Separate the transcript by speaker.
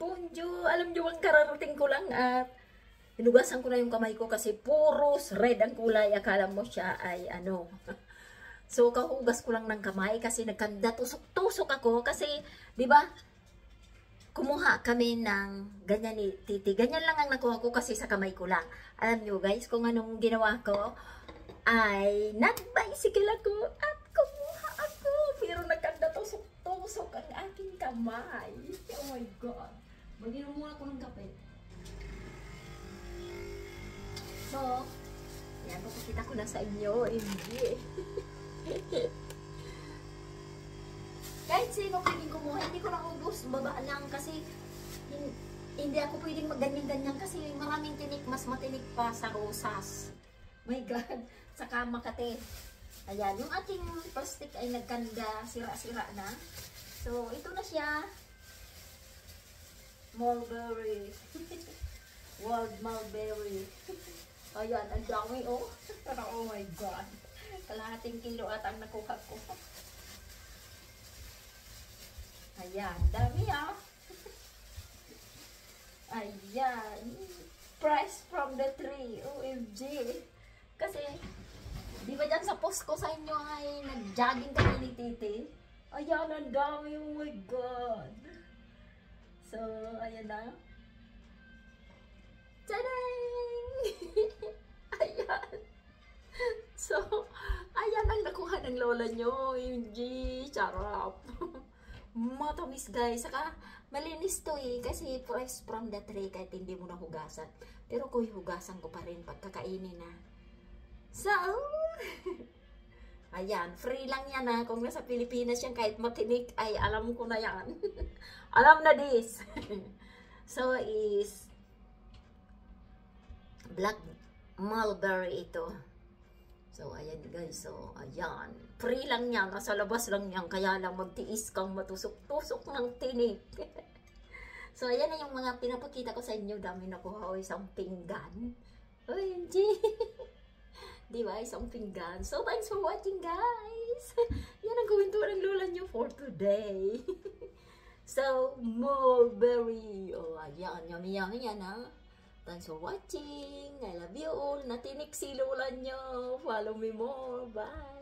Speaker 1: Ponjo, alam nyo ang kararating ko lang at hinugasan ko na yung kamay ko kasi puros red ang kulay. Akala mo siya ay ano. So, kahugas ko lang ng kamay kasi nagkanda tusok-tusok ako kasi, di ba, kumuha kami ng ganyan ni Titi. Ganyan lang ang nakuha ko kasi sa kamay ko lang. Alam nyo guys, kung anong ginawa ko, ay nag-bicycle ako at kumuha ako. Pero nagkanda tusok-tusok ang aking kamay. Oh my God. Mag-inom muna ako ng kape. So, yan, papakita ko na sa inyo. Hindi. Kahit sino pwedeng kumuha, hindi ko na ubos, baba lang kasi hindi ako pwedeng magganyan-ganyan kasi maraming tinik, mas matinik pa sa rosas. My God, saka Makati. Ayan, yung ating plastic ay nagkanda, sira-sira na. So, ito na siya. Mulberry. Wild mulberry. Ayan, ang dami oh. Oh my God. Kalahating kilo at ang nakuha ko. Ayan, dami ah. Ayan. Price from the tree. OMG. Kasi, di ba dyan sa post ko sa inyo ay nag-jogging kami ni Titi? Ayan, ang dami. Oh my God. So, ayan na. Tadang! Ayan. So, ayan ang nakuha ng lola nyo. OMG. Charap. Matamis guys. Saka malinis to eh. Kasi fresh from the tree kahit hindi mo nahugasan. Pero kung hugasan ko pa rin pagkakainin na. So, ayan. Free lang yan ha. Kung nasa Pilipinas yan kahit matinik ay alam ko na yan. Alam na this. So is black mulberry ito. So, ayan guys. So, ayan. Free lang yan. Nasa labas lang yan. Kaya lang magtiis kang matusok-tusok ng tinik. So, ayan na yung mga pinapakita ko sa inyo. Dami na kuha. O, isang pinggan. OMG. Diba? Isang pinggan. So, thanks for watching guys. Yan ang kuwento ng lola nyo for today. So, mulberry. O, ayan. Yummy-yummy yan ha. Thanks for watching. I love you all. Natinik si lola nyo. Follow me more. Bye.